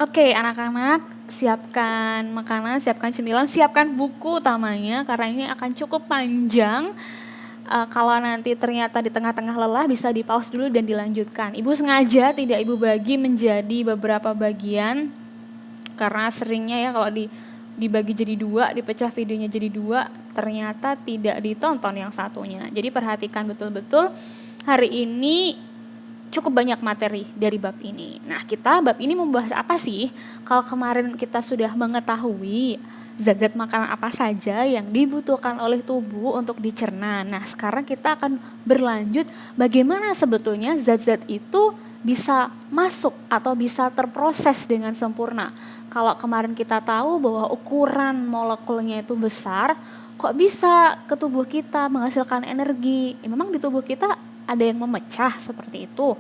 Oke, anak-anak, siapkan makanan, siapkan cemilan, siapkan buku utamanya karena ini akan cukup panjang. Kalau nanti ternyata di tengah-tengah lelah bisa di-pause dulu dan dilanjutkan. Ibu sengaja tidak Ibu bagi menjadi beberapa bagian karena seringnya ya kalau dibagi jadi dua, dipecah videonya jadi dua, ternyata tidak ditonton yang satunya. Jadi perhatikan betul-betul hari ini cukup banyak materi dari bab ini. Nah, kita bab ini membahas apa sih? Kalau kemarin kita sudah mengetahui zat-zat makanan apa saja yang dibutuhkan oleh tubuh untuk dicerna. Nah, sekarang kita akan berlanjut bagaimana sebetulnya zat-zat itu bisa masuk atau bisa terproses dengan sempurna. Kalau kemarin kita tahu bahwa ukuran molekulnya itu besar, kok bisa ke tubuh kita menghasilkan energi? Memang di tubuh kita ada yang memecah seperti itu.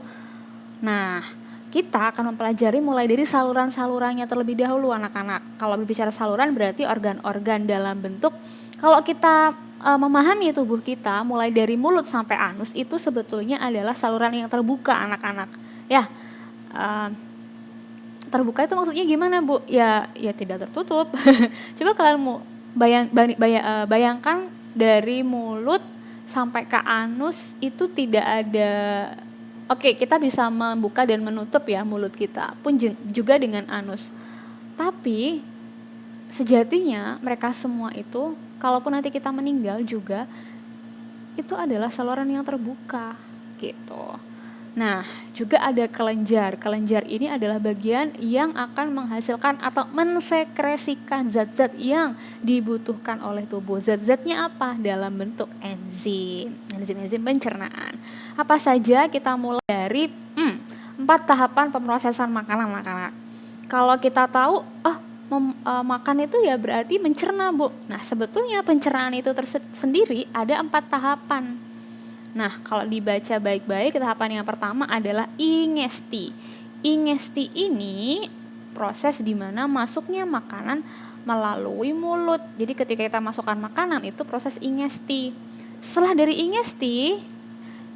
Nah, kita akan mempelajari mulai dari saluran-salurannya terlebih dahulu anak-anak. Kalau berbicara saluran berarti organ-organ dalam bentuk. Kalau kita memahami tubuh kita mulai dari mulut sampai anus itu sebetulnya adalah saluran yang terbuka anak-anak. Ya, terbuka itu maksudnya gimana Bu? Ya tidak tertutup. Coba kalian mau bayangkan dari mulut sampai ke anus itu tidak ada. Oke, kita bisa membuka dan menutup ya mulut kita, pun juga dengan anus. Tapi sejatinya mereka semua itu, kalaupun nanti kita meninggal juga, itu adalah saluran yang terbuka gitu. Nah, juga ada kelenjar. Kelenjar ini adalah bagian yang akan menghasilkan atau mensekresikan zat-zat yang dibutuhkan oleh tubuh. Zat-zatnya apa? Dalam bentuk enzim. Enzim-enzim pencernaan. Apa saja? Kita mulai dari 4 tahapan pemrosesan makanan anak-anak. Kalau kita tahu, makan itu ya berarti mencerna, Bu. Nah, sebetulnya pencernaan itu sendiri ada 4 tahapan. Nah, kalau dibaca baik-baik, tahapan yang pertama adalah ingesti. Ingesti ini proses di mana masuknya makanan melalui mulut. Jadi ketika kita masukkan makanan itu proses ingesti. Setelah dari ingesti,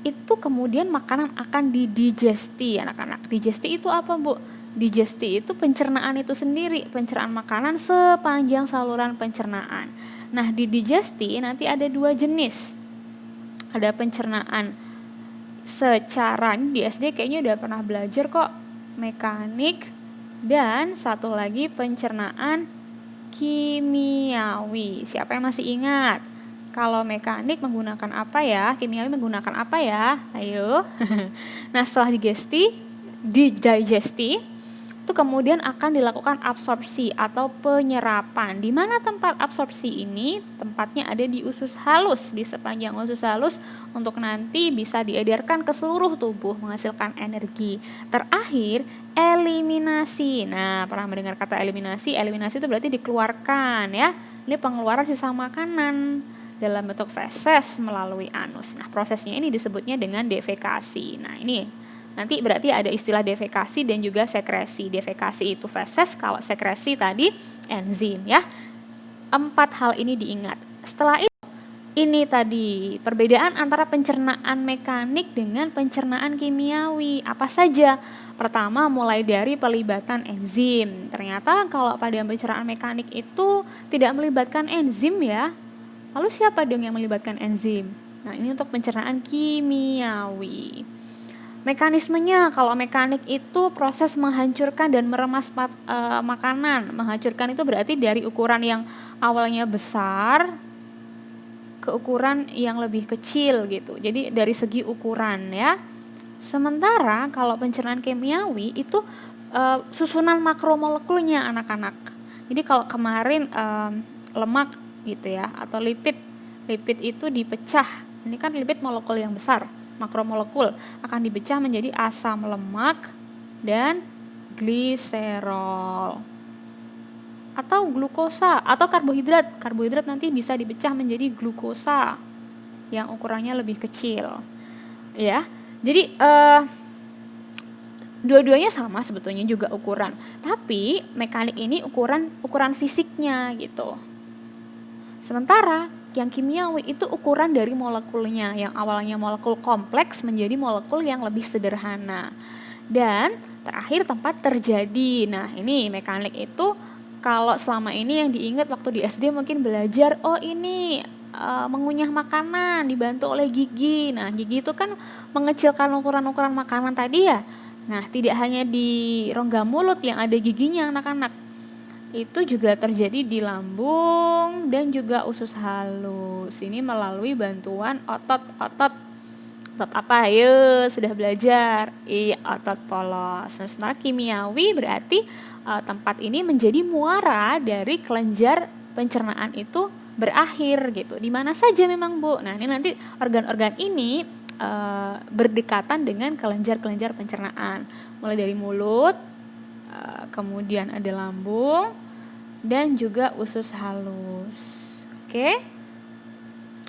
itu kemudian makanan akan didigesti anak-anak. Digesti itu apa, Bu? Digesti itu pencernaan itu sendiri, pencernaan makanan sepanjang saluran pencernaan. Nah, di digesti nanti ada 2 jenis. Ada pencernaan secara, di SD kayaknya udah pernah belajar kok, mekanik, dan satu lagi pencernaan kimiawi. Siapa yang masih ingat? Kalau mekanik menggunakan apa ya? Kimiawi menggunakan apa ya? Ayo. Nah, setelah digesti, itu kemudian akan dilakukan absorpsi atau penyerapan. Di mana tempat absorpsi ini? Tempatnya ada di usus halus, di sepanjang usus halus untuk nanti bisa diedarkan ke seluruh tubuh menghasilkan energi. Terakhir, eliminasi. Nah, pernah mendengar kata eliminasi? Eliminasi itu berarti dikeluarkan ya. Ini pengeluaran sisa makanan dalam bentuk feses melalui anus. Nah, prosesnya ini disebutnya dengan defekasi. Nah, ini nanti berarti ada istilah defekasi dan juga sekresi. Defekasi itu feses, kalau sekresi tadi enzim ya. 4 hal ini diingat. Setelah itu, ini tadi perbedaan antara pencernaan mekanik dengan pencernaan kimiawi. Apa saja? Pertama, mulai dari pelibatan enzim. Ternyata kalau pada pencernaan mekanik itu tidak melibatkan enzim ya. Lalu siapa dong yang melibatkan enzim? Nah, ini untuk pencernaan kimiawi. Mekanismenya, kalau mekanik itu proses menghancurkan dan meremas makanan. Menghancurkan itu berarti dari ukuran yang awalnya besar ke ukuran yang lebih kecil gitu. Jadi dari segi ukuran ya. Sementara kalau pencernaan kimiawi itu susunan makromolekulnya anak-anak. Jadi kalau kemarin lemak gitu ya atau lipid itu dipecah. Ini kan lipid molekul yang besar. Makromolekul akan dipecah menjadi asam lemak dan gliserol atau glukosa atau karbohidrat. Karbohidrat nanti bisa dipecah menjadi glukosa yang ukurannya lebih kecil. Ya. Jadi dua-duanya sama sebetulnya juga ukuran. Tapi mekanik ini ukuran fisiknya gitu. Sementara yang kimiawi itu ukuran dari molekulnya, yang awalnya molekul kompleks menjadi molekul yang lebih sederhana. Dan Terakhir tempat terjadi. Nah, ini mekanik itu kalau selama ini yang diingat waktu di SD mungkin belajar, oh ini mengunyah makanan dibantu oleh gigi. Nah, gigi itu kan mengecilkan ukuran-ukuran makanan tadi ya. Nah, tidak hanya di rongga mulut yang ada giginya anak-anak. Itu juga terjadi di lambung dan juga usus halus. Ini melalui bantuan otot-otot. Otot apa? Ayo, sudah belajar. Iya, otot polos. Nah, sementara kimiawi berarti tempat ini menjadi muara dari kelenjar pencernaan itu berakhir gitu. Di mana saja memang, Bu. Nah, ini nanti organ-organ ini berdekatan dengan kelenjar-kelenjar pencernaan. Mulai dari mulut, kemudian ada lambung dan juga usus halus. Oke?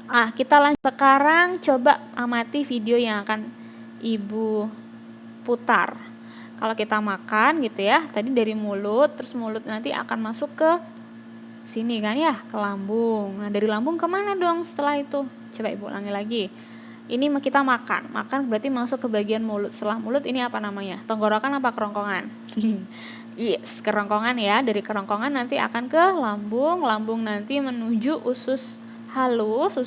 Kita lanjut sekarang, coba amati video yang akan Ibu putar. Kalau kita makan gitu ya, tadi dari mulut, terus mulut nanti akan masuk ke sini kan ya, ke lambung. Nah, dari lambung kemana dong setelah itu? Coba Ibu ulangi lagi. Ini kita makan berarti masuk ke bagian mulut. Setelah mulut ini apa namanya? Tenggorokan apa kerongkongan? Yes, kerongkongan ya. Dari kerongkongan nanti akan ke lambung, lambung nanti menuju usus halus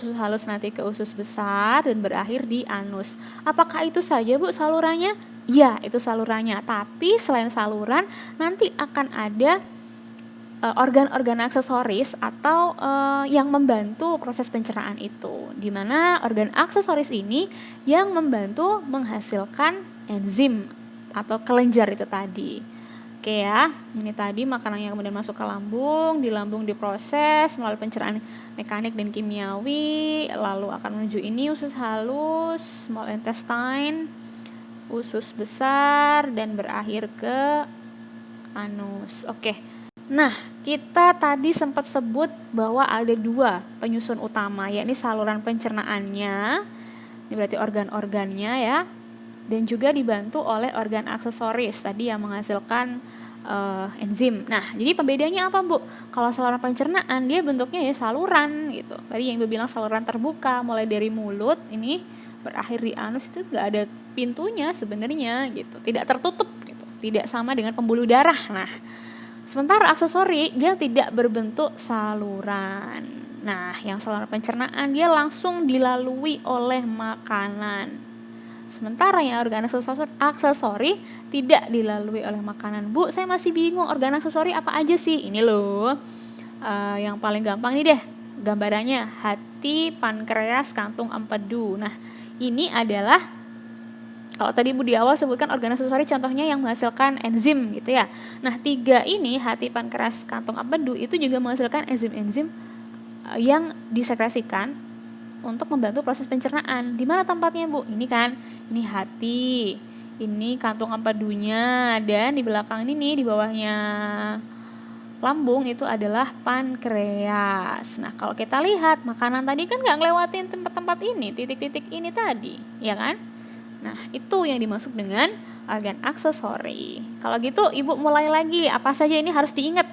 nanti ke usus besar dan berakhir di anus. Apakah itu saja, Bu, salurannya? Iya, itu salurannya. Tapi selain saluran, nanti akan ada organ-organ aksesoris atau yang membantu proses pencernaan itu. Di mana organ aksesoris ini yang membantu menghasilkan enzim atau kelenjar itu tadi. Oke ya, ini tadi makanan yang kemudian masuk ke lambung, di lambung diproses melalui pencernaan mekanik dan kimiawi, lalu akan menuju ini usus halus, small intestine, usus besar, dan berakhir ke anus. Oke, nah kita tadi sempat sebut bahwa ada 2 penyusun utama, yakni saluran pencernaannya, ini berarti organ-organnya ya, dan juga dibantu oleh organ aksesoris tadi yang menghasilkan enzim. Nah, jadi pembedanya apa, Bu? Kalau saluran pencernaan dia bentuknya ya saluran gitu. Tadi yang Ibu bilang saluran terbuka, mulai dari mulut ini berakhir di anus, itu nggak ada pintunya sebenarnya gitu, tidak tertutup gitu, tidak sama dengan pembuluh darah. Nah, sementara aksesori dia tidak berbentuk saluran. Nah, yang saluran pencernaan dia langsung dilalui oleh makanan. Sementara yang organ aksesori tidak dilalui oleh makanan. Bu, saya masih bingung organ aksesori apa aja sih? Ini loh, yang paling gampang nih deh gambarannya, hati, pankreas, kantung, empedu. Nah, ini adalah kalau tadi Bu di awal sebutkan organ aksesori contohnya yang menghasilkan enzim gitu ya. Nah, 3 ini, hati, pankreas, kantung, empedu, itu juga menghasilkan enzim-enzim yang disekresikan untuk membantu proses pencernaan. Di mana tempatnya, Bu? Ini kan, ini hati, ini kantung empedunya, dan di belakang ini nih, di bawahnya lambung itu adalah pankreas. Nah, kalau kita lihat makanan tadi kan nggak ngelewatin tempat-tempat ini, titik-titik ini tadi, ya kan? Nah, itu yang dimaksud dengan organ aksesori. Kalau gitu, Ibu mulai lagi, apa saja ini harus diingat?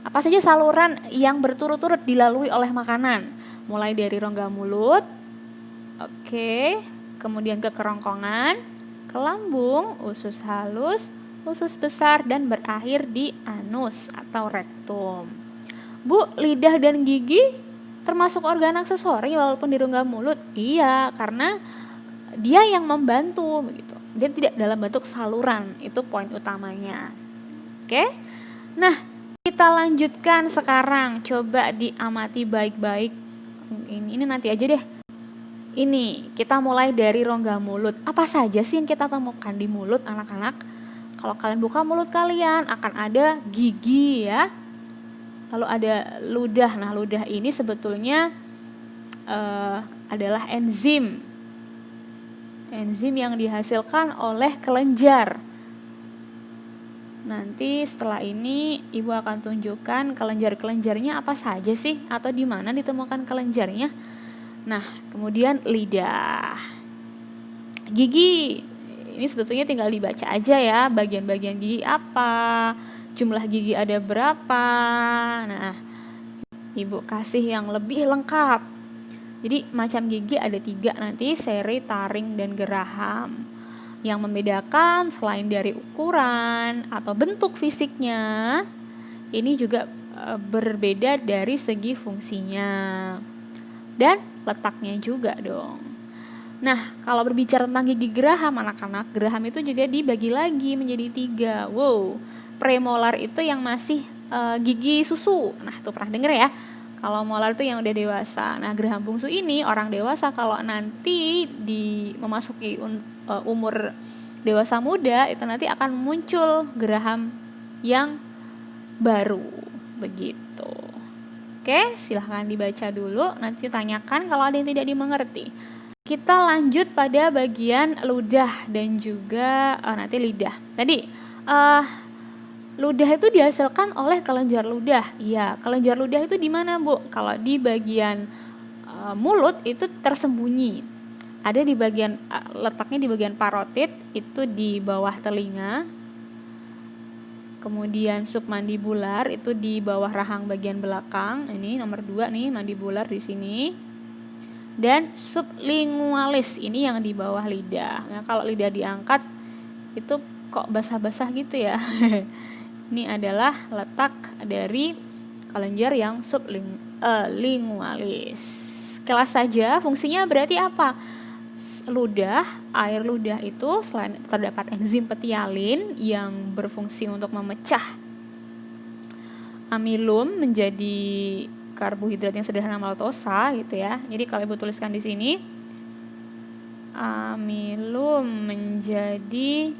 Apa saja saluran yang berturut-turut dilalui oleh makanan? Mulai dari rongga mulut, oke, kemudian ke kerongkongan, ke lambung, usus halus, usus besar, dan berakhir di anus atau rektum. Bu, lidah dan gigi termasuk organ aksesori walaupun di rongga mulut? Iya, karena dia yang membantu begitu. Dia tidak dalam bentuk saluran, itu poin utamanya. Oke. Nah, kita lanjutkan sekarang, coba diamati baik-baik. Ini nanti aja deh. Ini kita mulai dari rongga mulut. Apa saja sih yang kita temukan di mulut anak-anak? Kalau kalian buka mulut kalian akan ada gigi ya. Lalu ada ludah. Nah, ludah ini sebetulnya adalah enzim. Enzim yang dihasilkan oleh kelenjar. Nanti setelah ini Ibu akan tunjukkan kelenjar-kelenjarnya apa saja sih, atau di mana ditemukan kelenjarnya. Nah, kemudian lidah. Gigi, ini sebetulnya tinggal dibaca aja ya, bagian-bagian gigi apa, jumlah gigi ada berapa. Nah, Ibu kasih yang lebih lengkap. Jadi macam gigi ada 3 nanti, seri, taring, dan geraham. Yang membedakan selain dari ukuran atau bentuk fisiknya, ini juga berbeda dari segi fungsinya dan letaknya juga dong. Nah, kalau berbicara tentang gigi geraham anak-anak, geraham itu juga dibagi lagi menjadi 3. Wow, premolar itu yang masih gigi susu. Nah, itu pernah denger ya? Kalau molar itu yang udah dewasa. Nah, geraham bungsu ini orang dewasa kalau nanti memasuki umur dewasa muda, itu nanti akan muncul geraham yang baru. Begitu. Oke, silahkan dibaca dulu. Nanti tanyakan kalau ada yang tidak dimengerti. Kita lanjut pada bagian ludah dan juga nanti lidah. Tadi ludah itu dihasilkan oleh kelenjar ludah. Iya, kelenjar ludah itu di mana, Bu? Kalau di bagian mulut itu tersembunyi. Ada di bagian letaknya di bagian parotid, itu di bawah telinga. Kemudian submandibular itu di bawah rahang bagian belakang. Ini nomor 2 nih, mandibular di sini. Dan sublingualis ini yang di bawah lidah. Nah, kalau lidah diangkat itu kok basah-basah gitu ya. Ini adalah letak dari kelenjar yang sublingualis. Kelas saja fungsinya berarti apa? Ludah, air ludah itu selain terdapat enzim petialin yang berfungsi untuk memecah amilum menjadi karbohidrat yang sederhana maltosa gitu ya. Jadi kalau Ibu tuliskan di sini amilum menjadi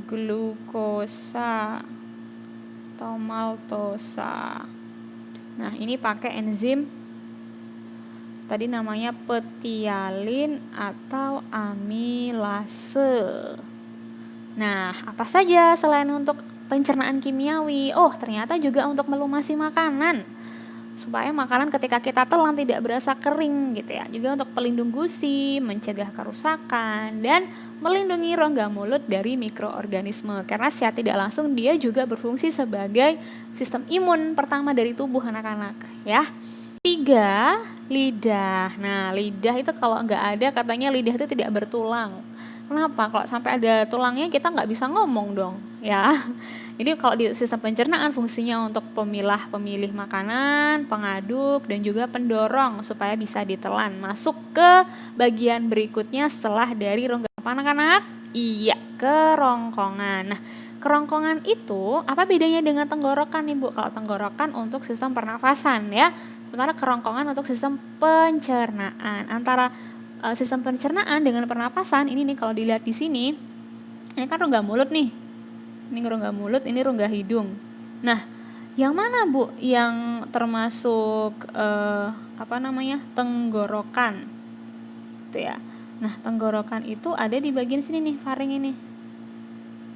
glukosa atau maltosa. Nah, ini pakai enzim tadi namanya petialin atau amilase. Nah, apa saja selain untuk pencernaan kimiawi? Oh, ternyata juga untuk melumasi makanan. Supaya makanan ketika kita telan tidak berasa kering gitu ya. Juga untuk pelindung gusi, mencegah kerusakan, dan melindungi rongga mulut dari mikroorganisme. Karena secara tidak langsung dia juga berfungsi sebagai sistem imun pertama dari tubuh anak-anak ya. 3, lidah. Nah, lidah itu kalau nggak ada katanya lidah itu tidak bertulang. Kenapa? Kalau sampai ada tulangnya kita nggak bisa ngomong dong, ya. Jadi kalau di sistem pencernaan fungsinya untuk pemilih makanan, pengaduk, dan juga pendorong supaya bisa ditelan masuk ke bagian berikutnya setelah dari rongga apa anak-anak? Iya, kerongkongan. Nah, kerongkongan itu apa bedanya dengan tenggorokan nih, Bu? Kalau tenggorokan untuk sistem pernafasan ya, sementara kerongkongan untuk sistem pencernaan. Antara sistem pencernaan dengan pernapasan ini nih kalau dilihat di sini, ini kan rongga mulut nih. Ini rongga mulut, ini rongga hidung. Nah, yang mana, Bu, yang termasuk tenggorokan? Itu ya. Nah, tenggorokan itu ada di bagian sini nih, faring ini.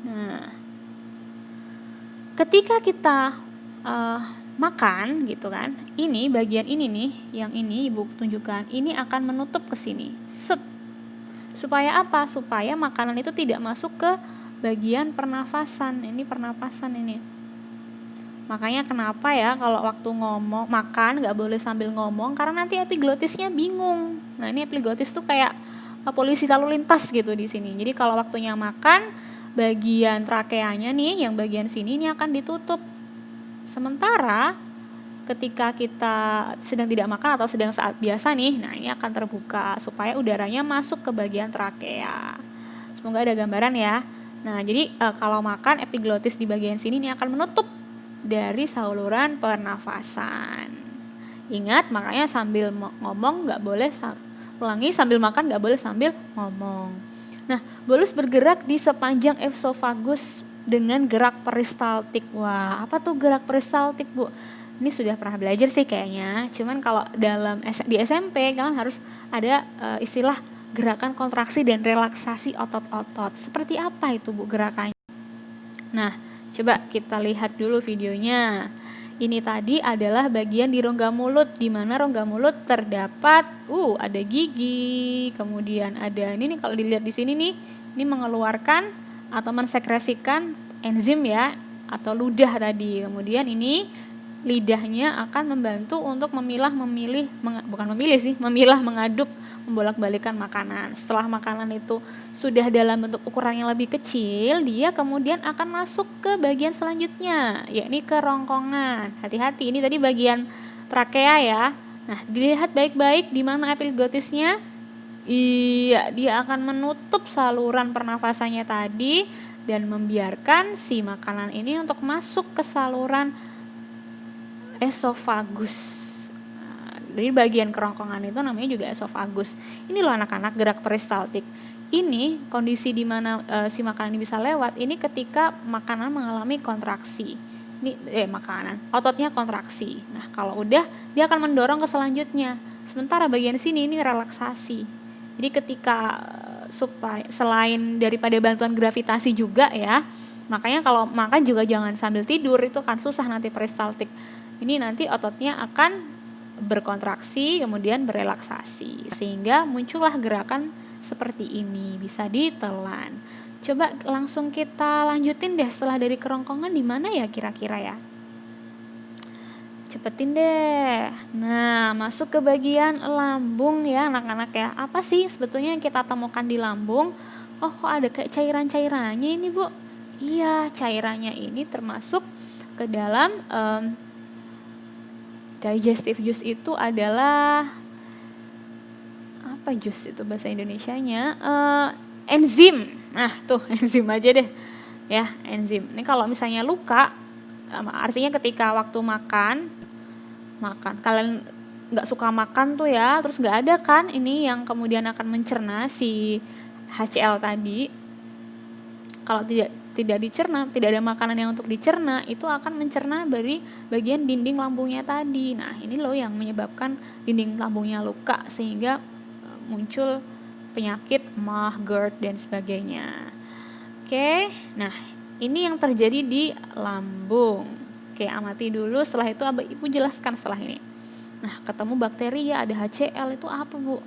Nah, ketika kita makan gitu kan, ini bagian ini nih, yang ini Ibu tunjukkan, ini akan menutup ke sini. Set. Supaya apa? Supaya makanan itu tidak masuk ke bagian pernafasan. Ini pernafasan ini. Makanya kenapa ya kalau waktu makan nggak boleh sambil ngomong, karena nanti epiglotisnya bingung. Nah, ini epiglotis tuh kayak polisi lalu lintas gitu di sini. Jadi kalau waktunya makan, bagian trakeanya nih, yang bagian sini ini akan ditutup. Sementara ketika kita sedang tidak makan atau sedang saat biasa nih, nah ini akan terbuka supaya udaranya masuk ke bagian trakea. Semoga ada gambaran ya. Nah, jadi kalau makan epiglotis di bagian sini ini akan menutup dari saluran pernafasan. Ingat, makanya sambil ngomong nggak boleh ulangi, sambil makan nggak boleh sambil ngomong. Nah, bolus bergerak di sepanjang esofagus dengan gerak peristaltik. Wah, apa tuh gerak peristaltik, Bu? Ini sudah pernah belajar sih kayaknya. Cuman kalau di SMP kalian harus ada istilah gerakan kontraksi dan relaksasi otot-otot. Seperti apa itu, Bu, gerakannya? Nah, coba kita lihat dulu videonya. Ini tadi adalah bagian di rongga mulut, di mana rongga mulut terdapat ada gigi, kemudian ada ini nih kalau dilihat di sini nih, ini mengeluarkan atau mensekresikan enzim ya, atau ludah tadi. Kemudian ini lidahnya akan membantu untuk memilah mengaduk, membolak-balikan makanan. Setelah makanan itu sudah dalam bentuk ukuran yang lebih kecil, dia kemudian akan masuk ke bagian selanjutnya, yakni ke rongkongan. Hati-hati, ini tadi bagian trakea ya. Nah, dilihat baik-baik di mana epiglottisnya. Iya, dia akan menutup saluran pernafasannya tadi dan membiarkan si makanan ini untuk masuk ke saluran esofagus. Dari bagian kerongkongan itu namanya juga esofagus. Ini loh anak-anak gerak peristaltik. Ini kondisi di mana si makanan ini bisa lewat. Ini ketika makanan mengalami kontraksi. Ototnya kontraksi. Nah, kalau udah dia akan mendorong ke selanjutnya. Sementara bagian sini ini relaksasi. Jadi ketika supaya selain daripada bantuan gravitasi juga ya, makanya kalau makan juga jangan sambil tidur, itu kan susah nanti peristaltik. Ini nanti ototnya akan berkontraksi kemudian berelaksasi sehingga muncullah gerakan seperti ini, bisa ditelan. Coba langsung kita lanjutin deh, setelah dari kerongkongan di mana ya kira-kira ya? Cepetin deh. Nah, masuk ke bagian lambung ya anak-anak ya. Apa sih sebetulnya yang kita temukan di lambung? Oh, kok ada kayak cairan-cairannya ini, Bu? Iya, cairannya ini termasuk ke dalam digestive juice. Itu adalah apa juice itu bahasa Indonesianya? Enzim. Nah, tuh enzim aja deh. Ya, enzim. Ini kalau misalnya luka, artinya ketika waktu makan kalian nggak suka makan tuh ya, terus nggak ada kan ini yang kemudian akan mencerna si HCl tadi. Kalau tidak dicerna, tidak ada makanan yang untuk dicerna, itu akan mencerna dari bagian dinding lambungnya tadi. Nah, ini loh yang menyebabkan dinding lambungnya luka sehingga muncul penyakit MAH, GERD dan sebagainya. Oke, nah ini yang terjadi di lambung. Oke, amati dulu, setelah itu Ibu jelaskan setelah ini. Nah, ketemu bakteri ya, ada HCl, itu apa, Bu?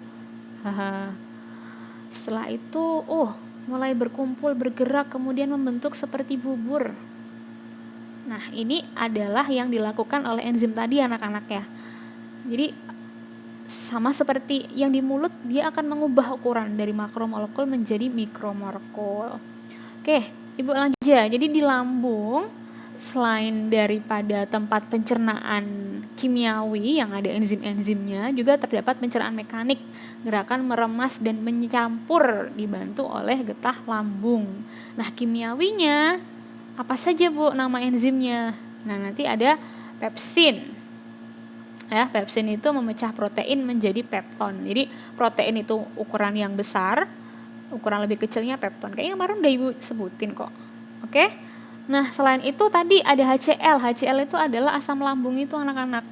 Setelah itu, mulai berkumpul, bergerak, kemudian membentuk seperti bubur. Nah, ini adalah yang dilakukan oleh enzim tadi anak-anak ya. Jadi, sama seperti yang di mulut, dia akan mengubah ukuran dari makromolekul menjadi mikromolekul. Oke, Ibu lanjut aja. Jadi di lambung, selain daripada tempat pencernaan kimiawi yang ada enzim-enzimnya, juga terdapat pencernaan mekanik, gerakan meremas dan mencampur dibantu oleh getah lambung. Nah, kimiawinya apa saja, Bu, nama enzimnya? Nah, nanti ada pepsin. Ya, pepsin itu memecah protein menjadi pepton. Jadi protein itu ukuran yang besar, ukuran lebih kecilnya pepton. Kayaknya kemarin udah Ibu sebutin kok. Oke? Nah, selain itu tadi ada HCl. HCl itu adalah asam lambung itu anak-anak.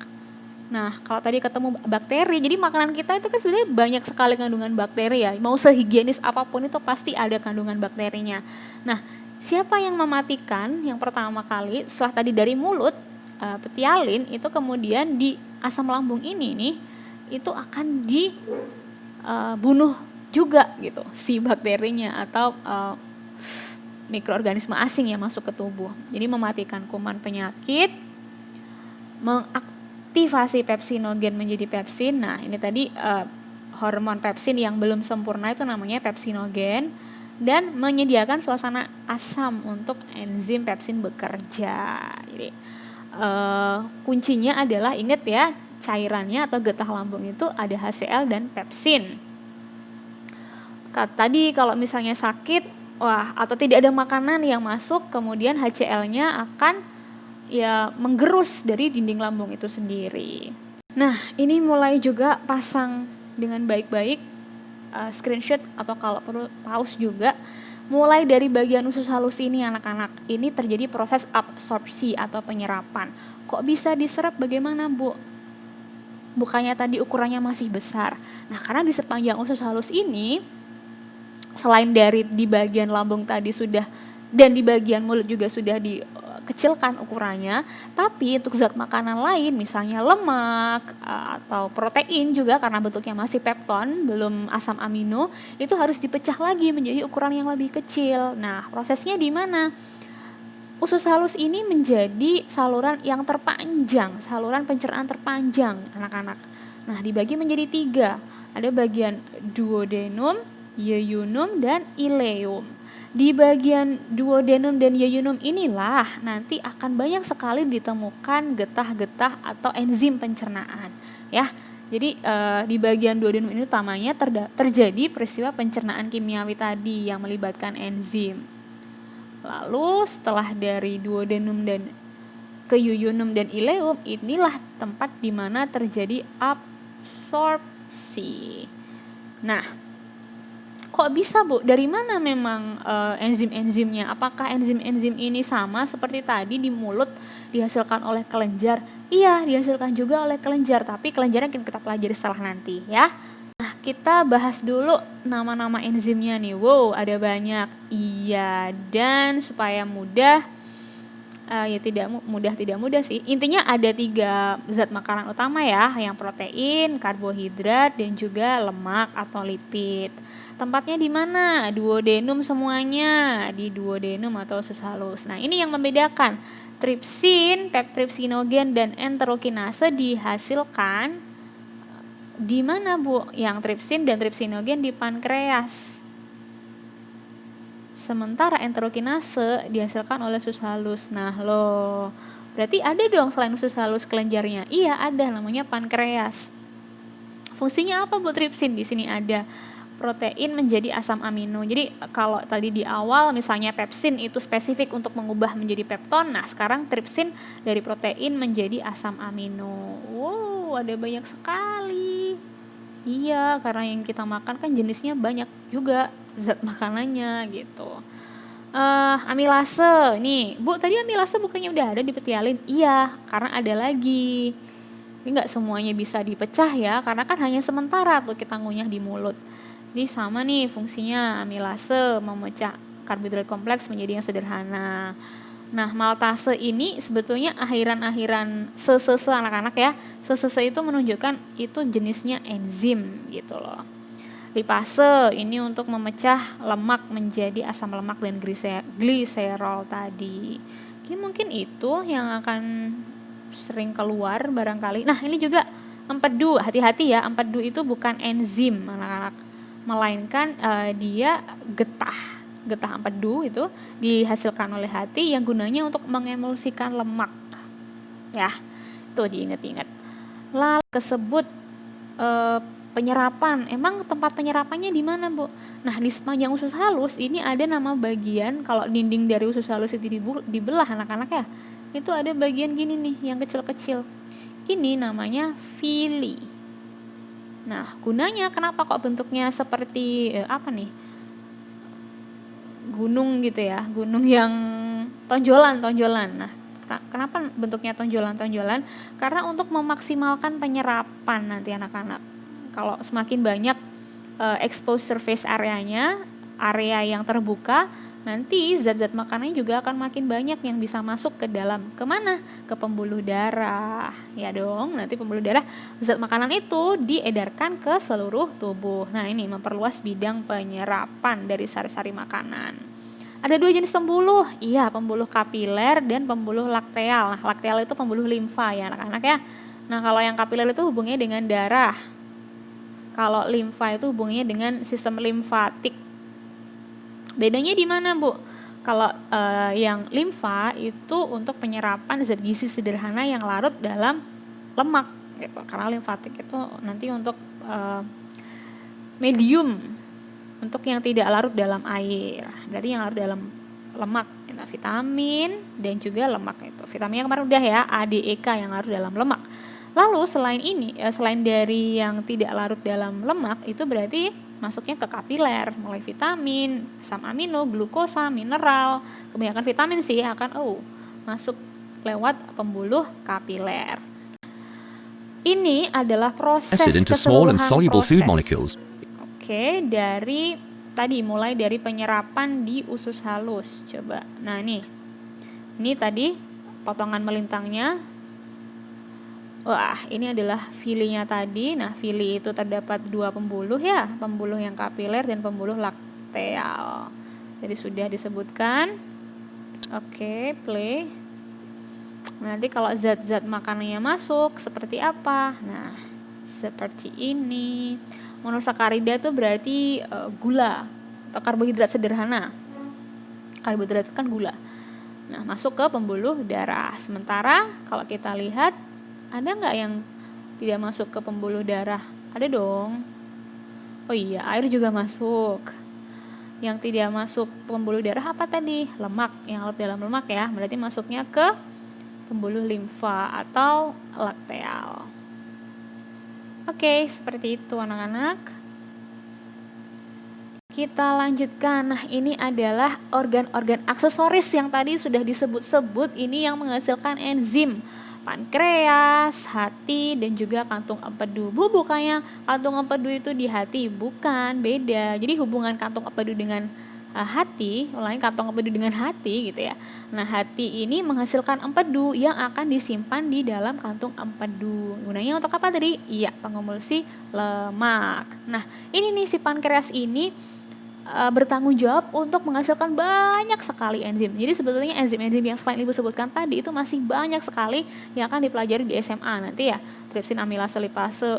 Nah, kalau tadi ketemu bakteri, jadi makanan kita itu kan sebenarnya banyak sekali kandungan bakteri ya. Mau sehigienis apapun itu pasti ada kandungan bakterinya. Nah, siapa yang mematikan yang pertama kali setelah tadi dari mulut, petialin itu kemudian di asam lambung ini nih, itu akan dibunuh juga gitu si bakterinya atau mikroorganisme asing yang masuk ke tubuh. Jadi mematikan kuman penyakit, mengaktifasi pepsinogen menjadi pepsin. Nah, ini tadi hormon pepsin yang belum sempurna itu namanya pepsinogen, dan menyediakan suasana asam untuk enzim pepsin bekerja. Jadi kuncinya adalah, ingat ya, cairannya atau getah lambung itu ada HCl dan pepsin. Tadi kalau misalnya sakit, atau tidak ada makanan yang masuk, kemudian HCl-nya akan ya menggerus dari dinding lambung itu sendiri. Nah, ini mulai juga pasang dengan baik-baik screenshot atau kalau perlu pause juga. Mulai dari bagian usus halus ini anak-anak, ini terjadi proses absorpsi atau penyerapan. Kok bisa diserap, bagaimana, Bu? Bukannya tadi ukurannya masih besar. Nah, karena di sepanjang usus halus ini, selain dari di bagian lambung tadi sudah, dan di bagian mulut juga sudah dikecilkan ukurannya, tapi untuk zat makanan lain, misalnya lemak atau protein juga karena bentuknya masih pepton, belum asam amino, itu harus dipecah lagi menjadi ukuran yang lebih kecil. Nah, prosesnya di mana? usus halus ini menjadi saluran yang terpanjang, saluran pencernaan terpanjang anak-anak. Nah, dibagi menjadi 3. Ada bagian duodenum, yeyunum, dan ileum. Di bagian duodenum dan yeyunum inilah nanti akan banyak sekali ditemukan getah-getah atau enzim pencernaan, ya. Jadi di bagian duodenum ini utamanya terjadi peristiwa pencernaan kimiawi tadi yang melibatkan enzim. Lalu setelah dari duodenum dan ke yeyunum dan ileum, inilah tempat di mana terjadi absorpsi. Nah, kok bisa Bu? Dari mana memang enzim-enzimnya? Apakah enzim-enzim ini sama seperti tadi di mulut dihasilkan oleh kelenjar? Iya, dihasilkan juga oleh kelenjar, tapi kelenjarnya kita pelajari setelah nanti ya. Nah, kita bahas dulu nama-nama enzimnya nih. Wow, ada banyak. Iya, dan supaya mudah, ya tidak mudah sih. Intinya ada 3 zat makanan utama ya, yang protein, karbohidrat, dan juga lemak atau lipid. Tempatnya di mana? Duodenum semuanya, di duodenum atau usus halus. Nah, ini yang membedakan. Tripsin, peptripsinogen, dan enterokinase dihasilkan di mana Bu? Yang tripsin dan tripsinogen di pankreas. Sementara enterokinase dihasilkan oleh usus halus. Nah, loh. Berarti ada dong selain usus halus kelenjarnya? Iya, ada, namanya pankreas. Fungsinya apa Bu tripsin? Di sini ada protein menjadi asam amino. Jadi kalau tadi di awal misalnya pepsin itu spesifik untuk mengubah menjadi pepton, nah sekarang tripsin dari protein menjadi asam amino. Wow, ada banyak sekali. Iya, karena yang kita makan kan jenisnya banyak juga zat makanannya gitu. Amilase nih, Bu tadi amilase bukannya udah ada di petialin? Iya, karena ada lagi. Ini nggak semuanya bisa dipecah ya, karena kan hanya sementara tuh kita ngunyah di mulut. Jadi sama nih fungsinya, amilase memecah karbohidrat kompleks menjadi yang sederhana. Nah, maltase ini sebetulnya akhiran-akhiran se-se anak-anak ya. Se-se itu menunjukkan itu jenisnya enzim gitu loh. Lipase ini untuk memecah lemak menjadi asam lemak dan gliserol tadi. Jadi mungkin itu yang akan sering keluar barangkali. Nah, ini juga empedu, hati-hati ya, empedu itu bukan enzim anak-anak, melainkan dia getah empedu itu dihasilkan oleh hati yang gunanya untuk mengemulsikan lemak ya, itu diingat-ingat. Lalu kesebut penyerapan, emang tempat penyerapannya di mana Bu? Nah, di sepanjang usus halus ini ada nama bagian, kalau dinding dari usus halus itu dibelah anak-anak ya, itu ada bagian gini nih yang kecil-kecil, ini namanya villi. Nah, gunanya kenapa kok bentuknya seperti apa nih? Gunung gitu ya, gunung yang tonjolan. Nah, kenapa bentuknya tonjolan? Karena untuk memaksimalkan penyerapan nanti anak-anak. Kalau semakin banyak exposed surface areanya, area yang terbuka, nanti zat-zat makanannya juga akan makin banyak yang bisa masuk ke dalam. Kemana? Ke pembuluh darah. Ya dong, nanti pembuluh darah, zat makanan itu diedarkan ke seluruh tubuh. Nah, ini memperluas bidang penyerapan dari sari-sari makanan. Ada 2 jenis pembuluh. Iya, pembuluh kapiler dan pembuluh lakteal. Nah, lakteal itu pembuluh limfa ya anak-anak ya. Nah, kalau yang kapiler itu hubungannya dengan darah. Kalau limfa itu hubungannya dengan sistem limfatik. Bedanya di mana Bu? Kalau yang limfa itu untuk penyerapan zat gizi sederhana yang larut dalam lemak gitu. Karena limfatik itu nanti untuk medium, untuk yang tidak larut dalam air. Berarti yang larut dalam lemak, nah, vitamin dan juga lemak itu. Vitaminnya kemarin udah ya, A, D, E, K yang larut dalam lemak. Lalu selain ini, selain dari yang tidak larut dalam lemak, itu berarti masuknya ke kapiler, mulai vitamin, asam amino, glukosa, mineral, kebanyakan vitamin sih akan masuk lewat pembuluh kapiler. Ini adalah proses keseluruhan proses. Oke, dari tadi mulai dari penyerapan di usus halus. Coba. Nah, ini tadi potongan melintangnya. Wah, ini adalah vilinya tadi. Nah, vili itu terdapat 2 pembuluh ya, pembuluh yang kapiler dan pembuluh lakteal. Jadi sudah disebutkan. Oke, play. Nanti kalau zat-zat makanannya masuk seperti apa? Nah, seperti ini. Monosakarida itu berarti gula atau karbohidrat sederhana. Karbohidrat itu kan gula. Nah, masuk ke pembuluh darah. Sementara kalau kita lihat, ada nggak yang tidak masuk ke pembuluh darah? Ada dong. Oh iya, air juga masuk. Yang tidak masuk pembuluh darah apa tadi? Lemak, yang larut dalam lemak ya. Berarti masuknya ke pembuluh limfa atau lakteal. Oke, seperti itu anak-anak. Kita lanjutkan. Nah, ini adalah organ-organ aksesoris yang tadi sudah disebut-sebut. Ini yang menghasilkan enzim. Pankreas, hati, dan juga kantung empedu. Bukannya kantung empedu itu di hati, bukan, beda. Jadi hubungan kantung empedu dengan hati, kantong empedu dengan hati gitu ya. Nah, hati ini menghasilkan empedu yang akan disimpan di dalam kantung empedu. Gunanya untuk apa tadi? Iya, pengemulsi lemak. Nah, ini nih si pankreas ini bertanggung jawab untuk menghasilkan banyak sekali enzim. Jadi sebetulnya enzim-enzim yang selain ibu sebutkan tadi itu masih banyak sekali yang akan dipelajari di SMA nanti ya. Tripsin, amilase, lipase,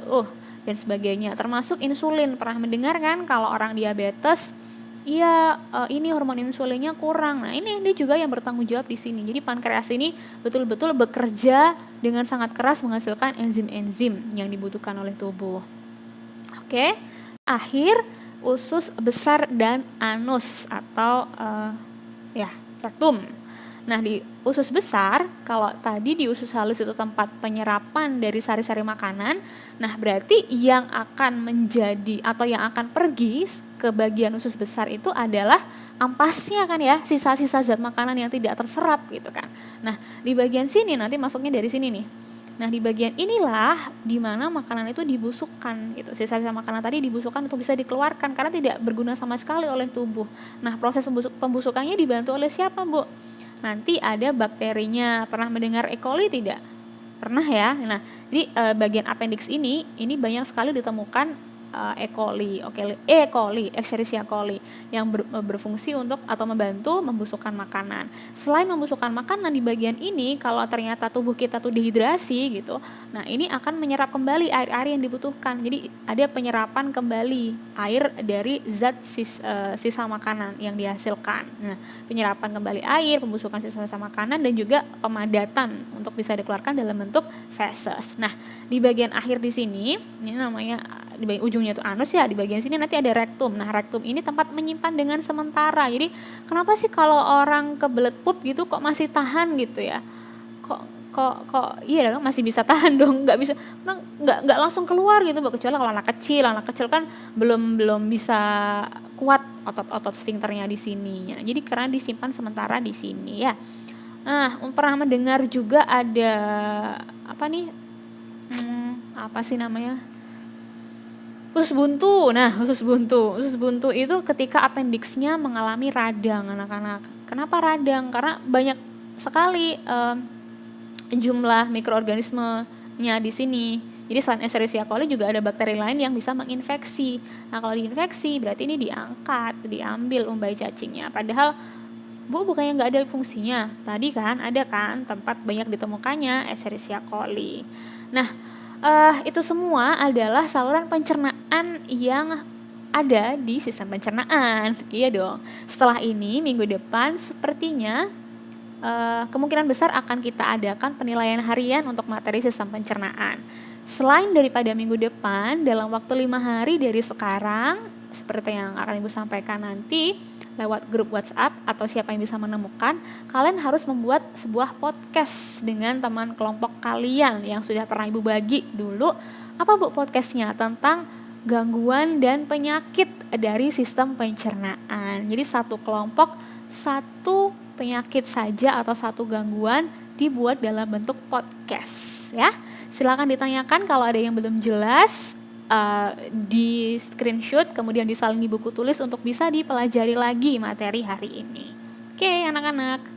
dan sebagainya. Termasuk insulin. Pernah mendengar kan kalau orang diabetes, iya, ini hormon insulinnya kurang. Nah, ini dia juga yang bertanggung jawab di sini. Jadi pankreas ini betul-betul bekerja dengan sangat keras menghasilkan enzim-enzim yang dibutuhkan oleh tubuh. Oke, akhir usus besar dan anus atau rektum. Nah, di usus besar, kalau tadi di usus halus itu tempat penyerapan dari sari-sari makanan, nah berarti yang akan menjadi atau yang akan pergi ke bagian usus besar itu adalah ampasnya kan ya, sisa-sisa zat makanan yang tidak terserap gitu kan. Nah, di bagian sini nanti masuknya dari sini nih. Nah, di bagian inilah di mana makanan itu dibusukkan gitu. Sisa-sisa makanan tadi dibusukkan untuk bisa dikeluarkan karena tidak berguna sama sekali oleh tubuh. Nah, proses pembusukannya dibantu oleh siapa, Bu? Nanti ada bakterinya. Pernah mendengar E. coli tidak? Pernah ya. Nah, di bagian appendix ini banyak sekali ditemukan E. coli, Escherichia coli yang berfungsi untuk atau membantu membusukkan makanan. Selain membusukkan makanan di bagian ini, kalau ternyata tubuh kita tuh dehidrasi gitu, nah ini akan menyerap kembali air-air yang dibutuhkan. Jadi ada penyerapan kembali air dari zat sisa makanan yang dihasilkan. Nah, penyerapan kembali air, pembusukan sisa-sisa makanan, dan juga pemadatan untuk bisa dikeluarkan dalam bentuk feses. Nah, di bagian akhir di sini, ini namanya di bagian ujungnya itu anus ya, di bagian sini nanti ada rektum. Nah, rektum ini tempat menyimpan dengan sementara. Jadi kenapa sih kalau orang kebelet pup gitu kok masih tahan gitu ya? Kok iya dong, masih bisa tahan dong, nggak bisa, nggak langsung keluar gitu, kecuali kalau anak kecil kan belum bisa kuat otot sfinkternya di sini ya. Jadi karena disimpan sementara di sini ya. Nah, pernah mendengar juga ada apa nih? Apa sih namanya? Usus buntu. Nah, usus buntu itu ketika appendixnya mengalami radang, anak-anak. Kenapa radang? Karena banyak sekali jumlah mikroorganismenya di sini. Jadi selain Escherichia coli juga ada bakteri lain yang bisa menginfeksi. Nah, kalau diinfeksi berarti ini diambil umbai cacingnya. Padahal bukannya nggak ada fungsinya. Tadi kan ada kan tempat banyak ditemukannya Escherichia coli. Nah, itu semua adalah saluran pencernaan yang ada di sistem pencernaan. Iya dong. Setelah ini minggu depan sepertinya kemungkinan besar akan kita adakan penilaian harian untuk materi sistem pencernaan. Selain daripada minggu depan, dalam waktu 5 hari dari sekarang, seperti yang akan Ibu sampaikan nanti lewat grup WhatsApp atau siapa yang bisa menemukan, kalian harus membuat sebuah podcast dengan teman kelompok kalian yang sudah pernah Ibu bagi dulu. Apa Bu podcastnya? Tentang gangguan dan penyakit dari sistem pencernaan. Jadi satu kelompok, satu penyakit saja atau satu gangguan dibuat dalam bentuk podcast ya. Silakan ditanyakan kalau ada yang belum jelas, di screenshot kemudian disalin di buku tulis untuk bisa dipelajari lagi materi hari ini. Oke, anak-anak.